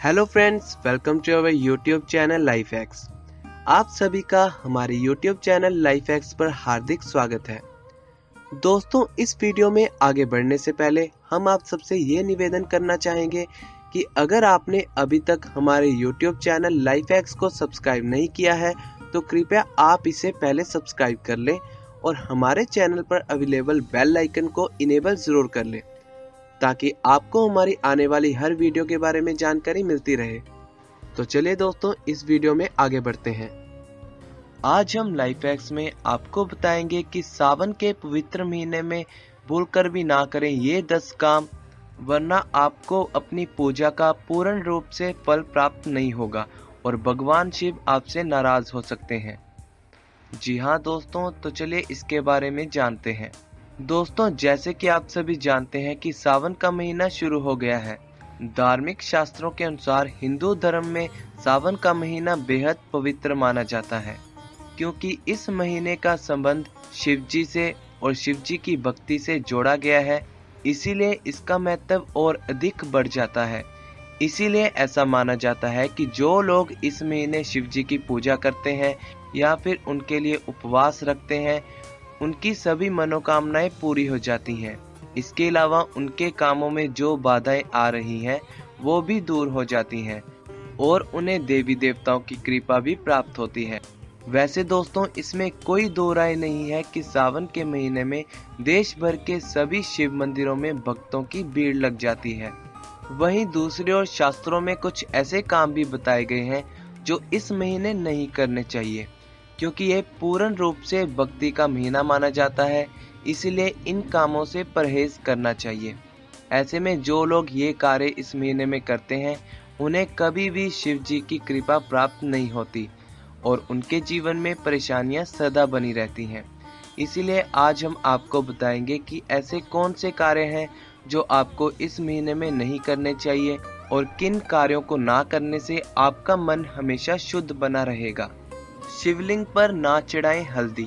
Hello friends, welcome to our YouTube channel life hacks. आप सभी का हमारे यूट्यूब चैनल लाइफ हैक्स पर हार्दिक स्वागत है। दोस्तों, इस वीडियो में आगे बढ़ने से पहले हम आप सबसे ये निवेदन करना चाहेंगे कि अगर आपने अभी तक हमारे यूट्यूब चैनल लाइफ हैक्स को सब्सक्राइब नहीं किया है तो कृपया आप इसे पहले सब्सक्राइब कर लें और हमारे चैनल पर अवेलेबल बेल आइकन को इनेबल ज़रूर कर लें ताकि आपको हमारी आने वाली हर वीडियो के बारे में जानकारी मिलती रहे। तो चलिए दोस्तों, इस वीडियो में आगे बढ़ते हैं। आज हम लाइफ हैक्स में आपको बताएंगे कि सावन के पवित्र महीने में भूलकर भी ना करें ये 10 काम, वरना आपको अपनी पूजा का पूर्ण रूप से फल प्राप्त नहीं होगा और भगवान शिव आपसे नाराज हो सकते हैं। जी हाँ दोस्तों, तो चलिए इसके बारे में जानते हैं। दोस्तों, जैसे कि आप सभी जानते हैं कि सावन का महीना शुरू हो गया है। धार्मिक शास्त्रों के अनुसार हिंदू धर्म में सावन का महीना बेहद पवित्र माना जाता है, क्योंकि इस महीने का संबंध शिव जी से और शिव जी की भक्ति से जोड़ा गया है। इसीलिए इसका महत्व और अधिक बढ़ जाता है। इसीलिए ऐसा माना जाता है कि जो लोग इस महीने शिव जी की पूजा करते हैं या फिर उनके लिए उपवास रखते हैं, उनकी सभी मनोकामनाएं पूरी हो जाती हैं। इसके अलावा उनके कामों में जो बाधाएं आ रही हैं वो भी दूर हो जाती हैं और उन्हें देवी देवताओं की कृपा भी प्राप्त होती है। वैसे दोस्तों, इसमें कोई दो राय नहीं है कि सावन के महीने में देश भर के सभी शिव मंदिरों में भक्तों की भीड़ लग जाती है। वहीं दूसरी ओर शास्त्रों में कुछ ऐसे काम भी बताए गए हैं जो इस महीने नहीं करने चाहिए, क्योंकि यह पूर्ण रूप से भक्ति का महीना माना जाता है। इसलिए इन कामों से परहेज करना चाहिए। ऐसे में जो लोग ये कार्य इस महीने में करते हैं उन्हें कभी भी शिव जी की कृपा प्राप्त नहीं होती और उनके जीवन में परेशानियां सदा बनी रहती हैं। इसीलिए आज हम आपको बताएंगे कि ऐसे कौन से कार्य हैं जो आपको इस महीने में नहीं करने चाहिए और किन कार्यों को ना करने से आपका मन हमेशा शुद्ध बना रहेगा। शिवलिंग पर ना चढ़ाएं हल्दी।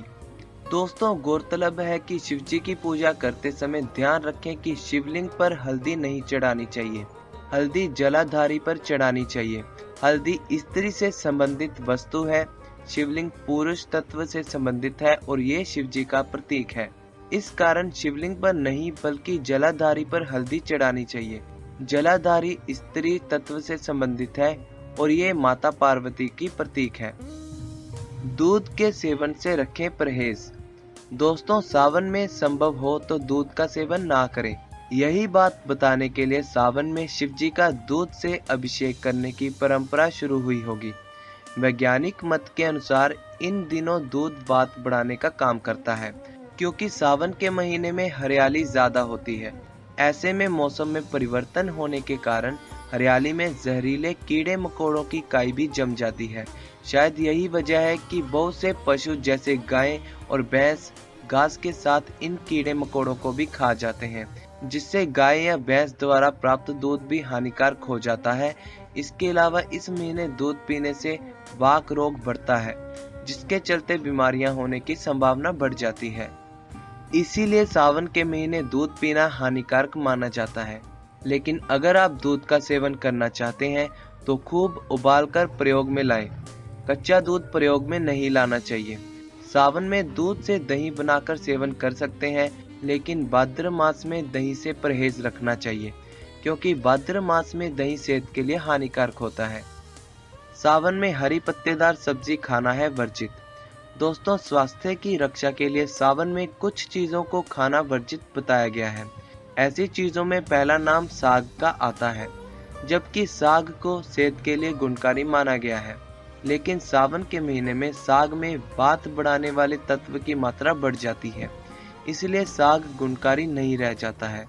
दोस्तों, गौरतलब है कि शिव जी की पूजा करते समय ध्यान रखें कि शिवलिंग पर हल्दी नहीं चढ़ानी चाहिए। हल्दी जलाधारी पर चढ़ानी चाहिए। हल्दी स्त्री से संबंधित वस्तु है। शिवलिंग पुरुष तत्व से संबंधित है और ये शिव जी का प्रतीक है। इस कारण शिवलिंग पर नहीं बल्कि जलाधारी पर हल्दी चढ़ानी चाहिए। जलाधारी स्त्री तत्व से संबंधित है और ये माता पार्वती की प्रतीक है। दूध के सेवन से रखें परहेज। दोस्तों, सावन में संभव हो तो दूध का सेवन ना करें। यही बात बताने के लिए सावन में शिव जी का दूध से अभिषेक करने की परंपरा शुरू हुई होगी। वैज्ञानिक मत के अनुसार इन दिनों दूध वात बढ़ाने का काम करता है, क्योंकि सावन के महीने में हरियाली ज्यादा होती है। ऐसे में मौसम में परिवर्तन होने के कारण हरियाली में जहरीले कीड़े मकोड़ों की काई भी जम जाती है। शायद यही वजह है कि बहुत से पशु जैसे गाय और भैंस घास के साथ इन कीड़े मकोड़ों को भी खा जाते हैं, जिससे गाय या भैंस द्वारा प्राप्त दूध भी हानिकारक हो जाता है। इसके अलावा इस महीने दूध पीने से वात रोग बढ़ता है, जिसके चलते बीमारियां होने की संभावना बढ़ जाती है। इसीलिए सावन के महीने दूध पीना हानिकारक माना जाता है। लेकिन अगर आप दूध का सेवन करना चाहते हैं तो खूब उबालकर प्रयोग में लाएं। कच्चा दूध प्रयोग में नहीं लाना चाहिए। सावन में दूध से दही बनाकर सेवन कर सकते हैं, लेकिन भाद्र मास में दही से परहेज रखना चाहिए, क्योंकि भाद्र मास में दही सेहत के लिए हानिकारक होता है। सावन में हरी पत्तेदार सब्जी खाना है वर्जित। दोस्तों, स्वास्थ्य की रक्षा के लिए सावन में कुछ चीजों को खाना वर्जित बताया गया है। ऐसी चीजों में पहला नाम साग का आता है, जबकि साग को सेहत के लिए गुणकारी माना गया है। लेकिन सावन के महीने में साग में वात बढ़ाने वाले तत्व की मात्रा बढ़ जाती है, इसलिए साग गुणकारी नहीं रह जाता है।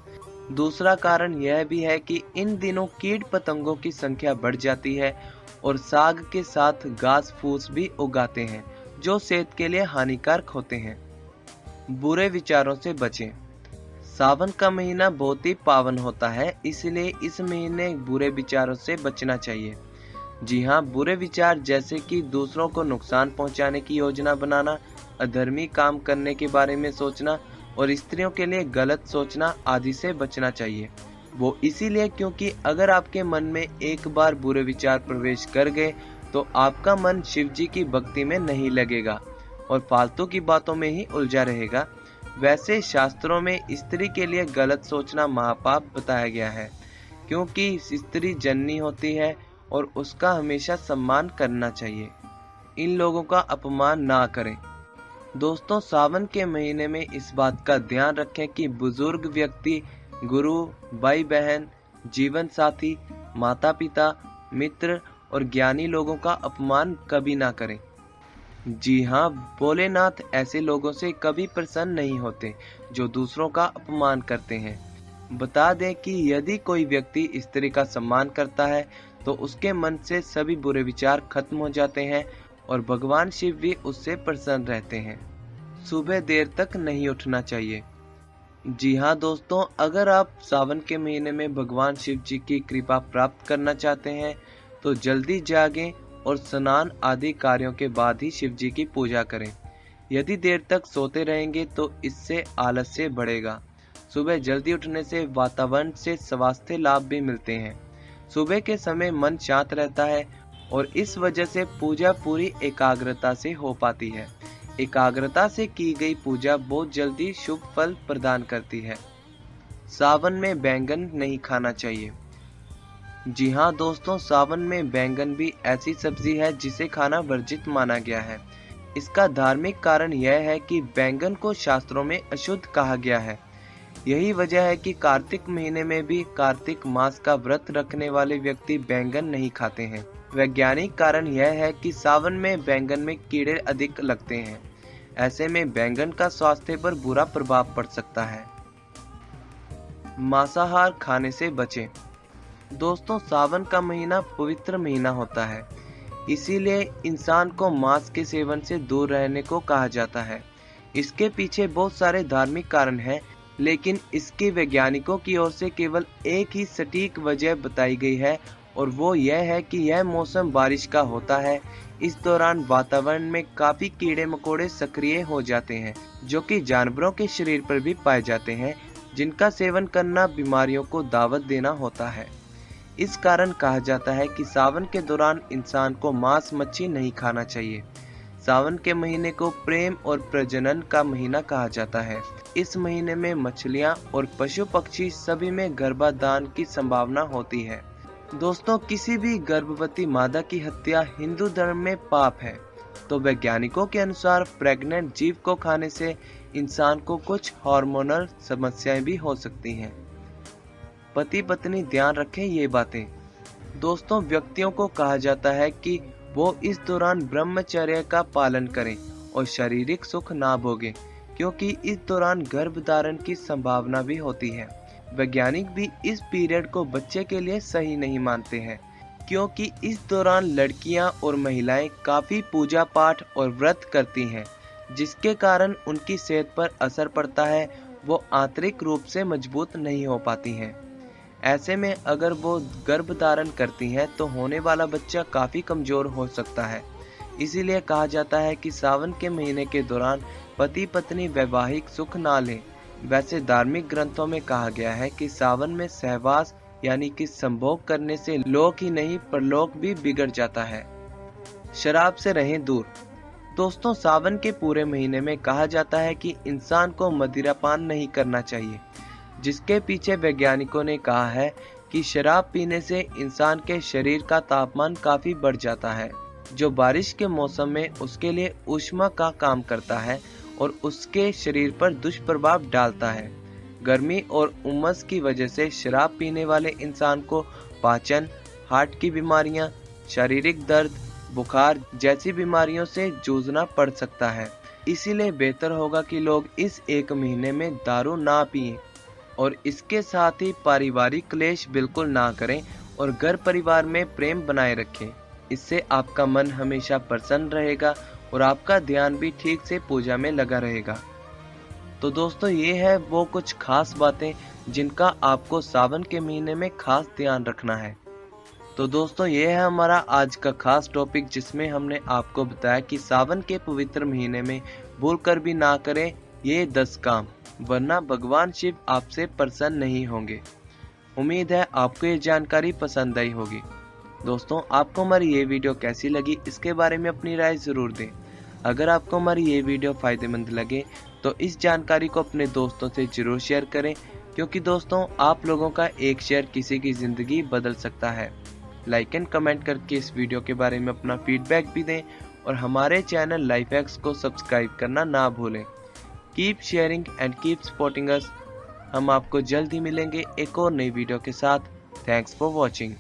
दूसरा कारण यह भी है कि इन दिनों कीट पतंगों की संख्या बढ़ जाती है और साग के साथ घास फूस भी उगाते हैं, जो सेहत के लिए हानिकारक होते हैं। बुरे विचारों से बचें। सावन का महीना बहुत ही पावन होता है, इसलिए इस महीने बुरे विचारों से बचना चाहिए। जी हाँ, बुरे विचार जैसे कि दूसरों को नुकसान पहुंचाने की योजना बनाना, अधर्मी काम करने के बारे में सोचना और स्त्रियों के लिए गलत सोचना आदि से बचना चाहिए। वो इसीलिए क्योंकि अगर आपके मन में एक बार बुरे विचार प्रवेश कर गए तो आपका मन शिव जी की भक्ति में नहीं लगेगा और फालतू की बातों में ही उलझा रहेगा। वैसे शास्त्रों में स्त्री के लिए गलत सोचना महापाप बताया गया है, क्योंकि स्त्री जननी होती है और उसका हमेशा सम्मान करना चाहिए। इन लोगों का अपमान ना करें। दोस्तों, सावन के महीने में इस बात का ध्यान रखें कि बुजुर्ग व्यक्ति, गुरु, भाई बहन, जीवन साथी, माता पिता, मित्र और ज्ञानी लोगों का अपमान कभी ना करें। जी हाँ, भोलेनाथ ऐसे लोगों से कभी प्रसन्न नहीं होते जो दूसरों का अपमान करते हैं। बता दें कि यदि कोई व्यक्ति स्त्री का सम्मान करता है तो उसके मन से सभी बुरे विचार खत्म हो जाते हैं और भगवान शिव भी उससे प्रसन्न रहते हैं। सुबह देर तक नहीं उठना चाहिए। जी हाँ दोस्तों, अगर आप सावन के महीने में भगवान शिव जी की कृपा प्राप्त करना चाहते हैं तो जल्दी जागें और स्नान आदि कार्यों के बाद ही शिव जी की पूजा करें। यदि देर तक सोते रहेंगे तो इससे आलस्य बढ़ेगा। सुबह जल्दी उठने से वातावरण से स्वास्थ्य लाभ भी मिलते हैं। सुबह के समय मन शांत रहता है और इस वजह से पूजा पूरी एकाग्रता से हो पाती है। एकाग्रता से की गई पूजा बहुत जल्दी शुभ फल प्रदान करती है। सावन में बैंगन नहीं खाना चाहिए। जी हाँ दोस्तों, सावन में बैंगन भी ऐसी सब्जी है जिसे खाना वर्जित माना गया है। इसका धार्मिक कारण यह है कि बैंगन को शास्त्रों में अशुद्ध कहा गया है। यही वजह है कि कार्तिक महीने में भी कार्तिक मास का व्रत रखने वाले व्यक्ति बैंगन नहीं खाते हैं। वैज्ञानिक कारण यह है कि सावन में बैंगन में कीड़े अधिक लगते हैं। ऐसे में बैंगन का स्वास्थ्य पर बुरा प्रभाव पड़ सकता है। मांसाहार खाने से बचें। दोस्तों, सावन का महीना पवित्र महीना होता है, इसीलिए इंसान को मांस के सेवन से दूर रहने को कहा जाता है। इसके पीछे बहुत सारे धार्मिक कारण हैं, लेकिन इसकी वैज्ञानिकों की ओर से केवल एक ही सटीक वजह बताई गई है और वो यह है कि यह मौसम बारिश का होता है। इस दौरान वातावरण में काफी कीड़े मकोड़े सक्रिय हो जाते हैं, जो कि जानवरों के शरीर पर भी पाए जाते हैं, जिनका सेवन करना बीमारियों को दावत देना होता है। इस कारण कहा जाता है कि सावन के दौरान इंसान को मांस मच्छी नहीं खाना चाहिए। सावन के महीने को प्रेम और प्रजनन का महीना कहा जाता है। इस महीने में मछलियां और पशु पक्षी सभी में गर्भाधान की संभावना होती है। दोस्तों, किसी भी गर्भवती मादा की हत्या हिंदू धर्म में पाप है। तो वैज्ञानिकों के अनुसार प्रेग्नेंट जीव को खाने से इंसान को कुछ हार्मोनल समस्याएं भी हो सकती हैं। पति पत्नी ध्यान रखें ये बातें। दोस्तों, व्यक्तियों को कहा जाता है कि वो इस दौरान ब्रह्मचर्य का पालन करें और शारीरिक सुख ना भोगें, क्योंकि इस दौरान गर्भधारण की संभावना भी होती है। वैज्ञानिक भी इस पीरियड को बच्चे के लिए सही नहीं मानते हैं, क्योंकि इस दौरान लड़कियां और महिलाएं काफी पूजा पाठ और व्रत करती हैं, जिसके कारण उनकी सेहत पर असर पड़ता है। वो आंतरिक रूप से मजबूत नहीं हो पाती हैं। ऐसे में अगर वो गर्भ धारण करती हैं तो होने वाला बच्चा काफी कमजोर हो सकता है। इसीलिए कहा जाता है कि सावन के महीने के दौरान पति पत्नी वैवाहिक सुख ना लें। वैसे धार्मिक ग्रंथों में कहा गया है कि सावन में सहवास यानी कि संभोग करने से लोक ही नहीं परलोक भी बिगड़ जाता है। शराब से रहें दूर। दोस्तों, सावन के पूरे महीने में कहा जाता है कि इंसान को मदिरापान नहीं करना चाहिए, जिसके पीछे वैज्ञानिकों ने कहा है कि शराब पीने से इंसान के शरीर का तापमान काफी बढ़ जाता है, जो बारिश के मौसम में उसके लिए ऊष्मा का काम करता है और उसके शरीर पर दुष्प्रभाव डालता है। गर्मी और उमस की वजह से शराब पीने वाले इंसान को पाचन, हार्ट की बीमारियां, शारीरिक दर्द, बुखार जैसी बीमारियों से जूझना पड़ सकता है। इसीलिए बेहतर होगा कि लोग इस एक महीने में दारू ना पिएं और इसके साथ ही पारिवारिक क्लेश बिल्कुल ना करें और घर परिवार में प्रेम बनाए रखें। इससे आपका मन हमेशा प्रसन्न रहेगा और आपका ध्यान भी ठीक से पूजा में लगा रहेगा। तो दोस्तों, ये है वो कुछ खास बातें जिनका आपको सावन के महीने में खास ध्यान रखना है। तो दोस्तों, ये है हमारा आज का खास टॉपिक, जिसमें हमने आपको बताया कि सावन के पवित्र महीने में भूलकर भी ना करें ये 10 काम, वरना भगवान शिव आपसे प्रसन्न नहीं होंगे। उम्मीद है आपको ये जानकारी पसंद आई होगी। दोस्तों, आपको हमारी ये वीडियो कैसी लगी इसके बारे में अपनी राय ज़रूर दें। अगर आपको हमारी ये वीडियो फ़ायदेमंद लगे तो इस जानकारी को अपने दोस्तों से ज़रूर शेयर करें, क्योंकि दोस्तों आप लोगों का एक शेयर किसी की ज़िंदगी बदल सकता है। लाइक एंड कमेंट करके इस वीडियो के बारे में अपना फीडबैक भी दें और हमारे चैनल लाइफ हैक्स को सब्सक्राइब करना ना भूलें। Keep sharing and keep supporting us. हम आपको जल्द ही मिलेंगे एक और नई वीडियो के साथ। Thanks for watching.